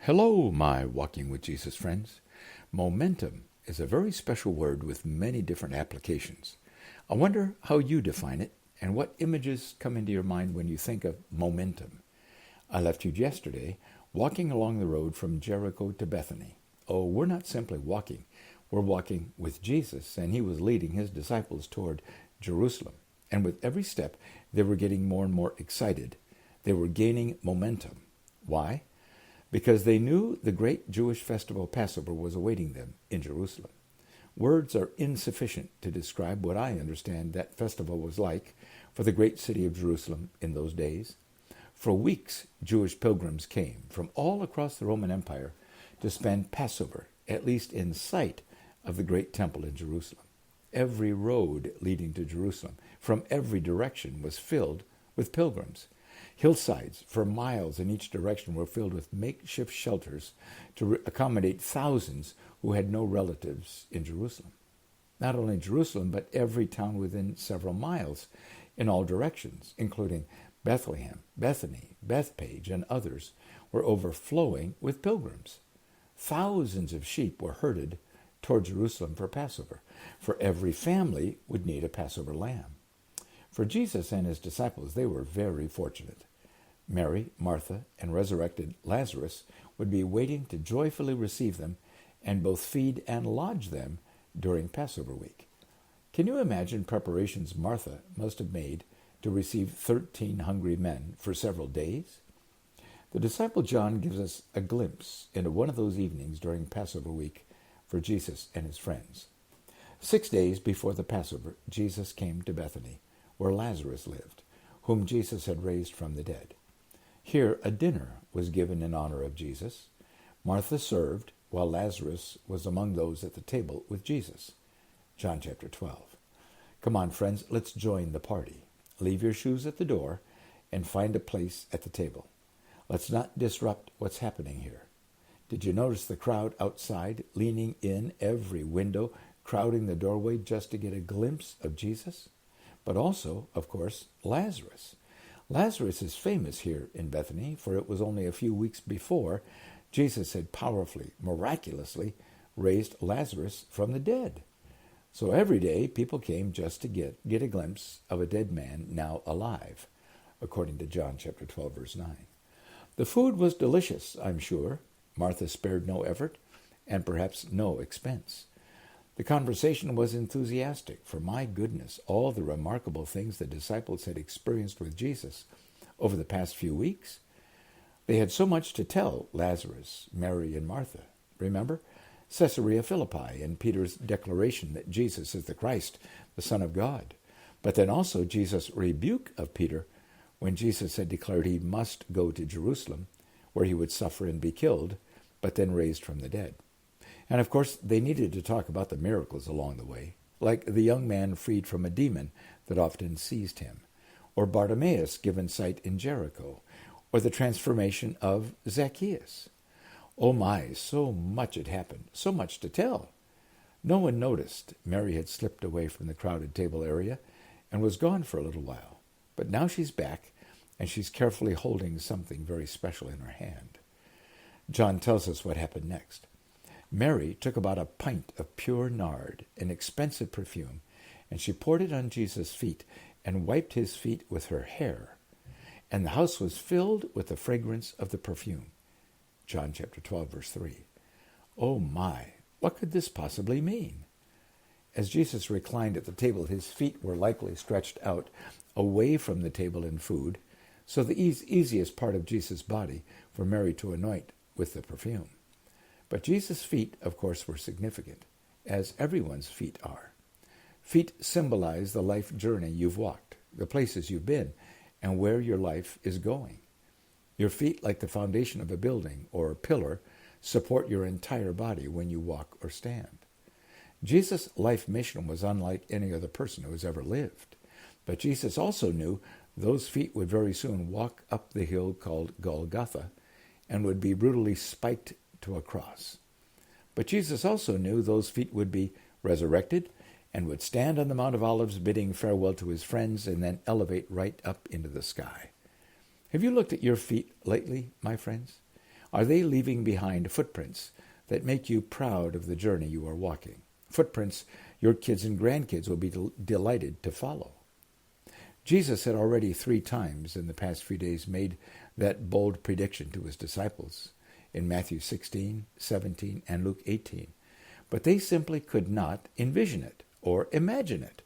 Hello, my Walking with Jesus friends. Momentum is a very special word with many different applications. I wonder how you define it and what images come into your mind when you think of momentum. I left you yesterday walking along the road from Jericho to Bethany. Oh, we're not simply walking. We're walking with Jesus, and he was leading his disciples toward Jerusalem. And with every step, they were getting more and more excited. They were gaining momentum. Why? Because they knew the great Jewish festival Passover was awaiting them in Jerusalem. Words are insufficient to describe what I understand that festival was like for the great city of Jerusalem in those days. For weeks, Jewish pilgrims came from all across the Roman Empire to spend Passover, at least in sight of the great temple in Jerusalem. Every road leading to Jerusalem, from every direction, was filled with pilgrims. Hillsides for miles in each direction were filled with makeshift shelters to accommodate thousands who had no relatives in Jerusalem. Not only Jerusalem, but every town within several miles in all directions, including Bethlehem, Bethany, Bethpage, and others, were overflowing with pilgrims. Thousands of sheep were herded toward Jerusalem for Passover, for every family would need a Passover lamb. For Jesus and his disciples, they were very fortunate. Mary, Martha, and resurrected Lazarus would be waiting to joyfully receive them and both feed and lodge them during Passover week. Can you imagine preparations Martha must have made to receive 13 hungry men for several days? The disciple John gives us a glimpse into one of those evenings during Passover week for Jesus and his friends. 6 days before the Passover, Jesus came to Bethany, where Lazarus lived, whom Jesus had raised from the dead. Here a dinner was given in honor of Jesus. Martha served, while Lazarus was among those at the table with Jesus. John chapter 12. Come on, friends, let's join the party. Leave your shoes at the door and find a place at the table. Let's not disrupt what's happening here. Did you notice the crowd outside, leaning in every window, crowding the doorway just to get a glimpse of Jesus? But also, of course, Lazarus. Lazarus is famous here in Bethany, for it was only a few weeks before Jesus had powerfully, miraculously raised Lazarus from the dead. So every day people came just to get a glimpse of a dead man now alive, according to John chapter 12, verse 9. The food was delicious, I'm sure. Martha spared no effort and perhaps no expense. The conversation was enthusiastic, for my goodness, all the remarkable things the disciples had experienced with Jesus over the past few weeks. They had so much to tell Lazarus, Mary, and Martha. Remember? Caesarea Philippi and Peter's declaration that Jesus is the Christ, the Son of God. But then also Jesus' rebuke of Peter when Jesus had declared he must go to Jerusalem, where he would suffer and be killed, but then raised from the dead. And of course, they needed to talk about the miracles along the way, like the young man freed from a demon that often seized him, or Bartimaeus given sight in Jericho, or the transformation of Zacchaeus. Oh my, so much had happened, so much to tell. No one noticed Mary had slipped away from the crowded table area and was gone for a little while. But now she's back, and she's carefully holding something very special in her hand. John tells us what happened next. Mary took about a pint of pure nard, an expensive perfume, and she poured it on Jesus' feet and wiped his feet with her hair. And the house was filled with the fragrance of the perfume. John chapter 12, verse 3. Oh my, what could this possibly mean? As Jesus reclined at the table, his feet were likely stretched out away from the table and food, so the easiest part of Jesus' body for Mary to anoint with the perfume. But Jesus' feet, of course, were significant, as everyone's feet are. Feet symbolize the life journey you've walked, the places you've been, and where your life is going. Your feet, like the foundation of a building or a pillar, support your entire body when you walk or stand. Jesus' life mission was unlike any other person who has ever lived. But Jesus also knew those feet would very soon walk up the hill called Golgotha and would be brutally spiked to a cross. But Jesus also knew those feet would be resurrected and would stand on the Mount of Olives bidding farewell to his friends and then elevate right up into the sky. Have you looked at your feet lately, my friends? Are they leaving behind footprints that make you proud of the journey you are walking? Footprints your kids and grandkids will be delighted to follow. Jesus had already 3 times in the past few days made that bold prediction to his disciples in Matthew 16, 17, and Luke 18. But they simply could not envision it or imagine it.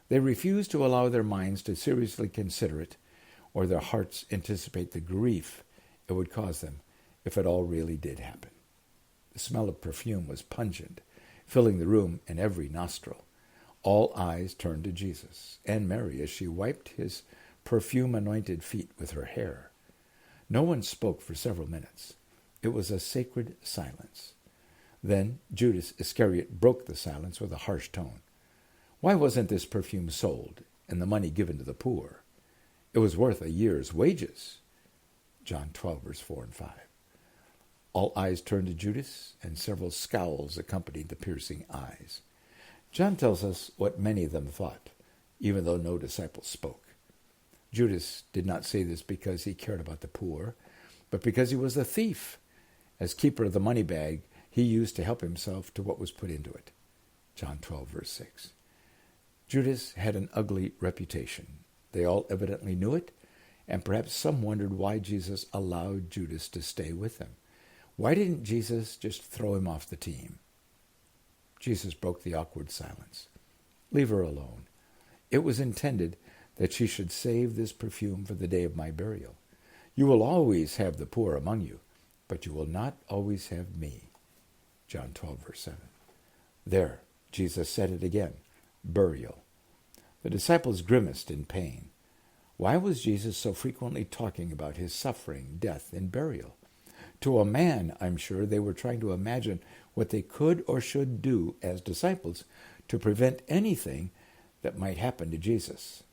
They refused to allow their minds to seriously consider it or their hearts anticipate the grief it would cause them if it all really did happen. The smell of perfume was pungent, filling the room and every nostril. All eyes turned to Jesus and Mary as she wiped his perfume-anointed feet with her hair. No one spoke for several minutes. It was a sacred silence. Then Judas Iscariot broke the silence with a harsh tone. Why wasn't this perfume sold and the money given to the poor? It was worth a year's wages. John 12, verse 4 and 5. All eyes turned to Judas, and several scowls accompanied the piercing eyes. John tells us what many of them thought, even though no disciple spoke. Judas did not say this because he cared about the poor, but because he was a thief. As keeper of the money bag, he used to help himself to what was put into it. John 12, verse 6. Judas had an ugly reputation. They all evidently knew it, and perhaps some wondered why Jesus allowed Judas to stay with them. Why didn't Jesus just throw him off the team? Jesus broke the awkward silence. Leave her alone. It was intended that she should save this perfume for the day of my burial. You will always have the poor among you, but you will not always have me. John 12, verse 7. There, Jesus said it again, burial. The disciples grimaced in pain. Why was Jesus so frequently talking about his suffering, death, and burial? To a man, I'm sure, they were trying to imagine what they could or should do as disciples to prevent anything that might happen to Jesus.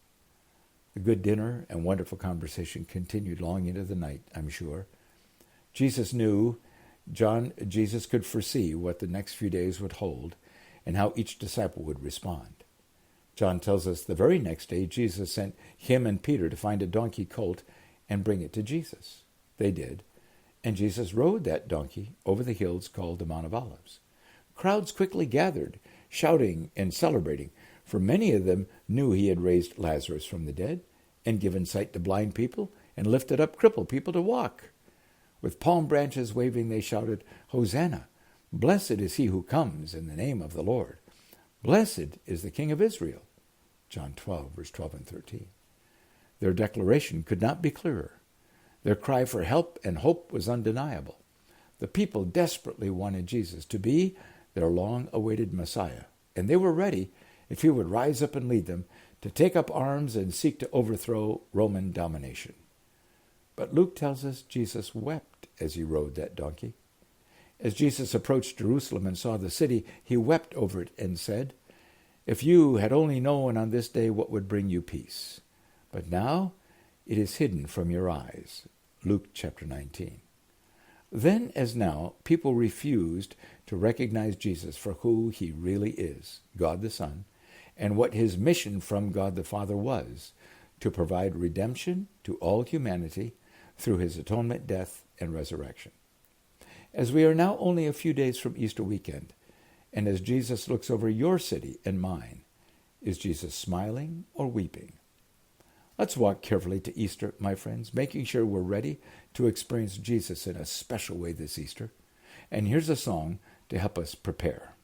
The good dinner and wonderful conversation continued long into the night, I'm sure. Jesus could foresee what the next few days would hold and how each disciple would respond. John tells us the very next day, Jesus sent him and Peter to find a donkey colt and bring it to Jesus. They did, and Jesus rode that donkey over the hills called the Mount of Olives. Crowds quickly gathered, shouting and celebrating, for many of them knew he had raised Lazarus from the dead and given sight to blind people and lifted up crippled people to walk. With palm branches waving, they shouted, Hosanna! Blessed is he who comes in the name of the Lord. Blessed is the King of Israel. John 12, verse 12 and 13. Their declaration could not be clearer. Their cry for help and hope was undeniable. The people desperately wanted Jesus to be their long-awaited Messiah, and they were ready, if he would rise up and lead them, to take up arms and seek to overthrow Roman domination. But Luke tells us Jesus wept as he rode that donkey. As Jesus approached Jerusalem and saw the city, he wept over it and said, If you had only known on this day what would bring you peace. But now it is hidden from your eyes. Luke chapter 19. Then as now, people refused to recognize Jesus for who he really is, God the Son, and what his mission from God the Father was, to provide redemption to all humanity through his atonement, death, and resurrection. As we are now only a few days from Easter weekend, and as Jesus looks over your city and mine, is Jesus smiling or weeping? Let's walk carefully to Easter, my friends, making sure we're ready to experience Jesus in a special way this Easter. And here's a song to help us prepare.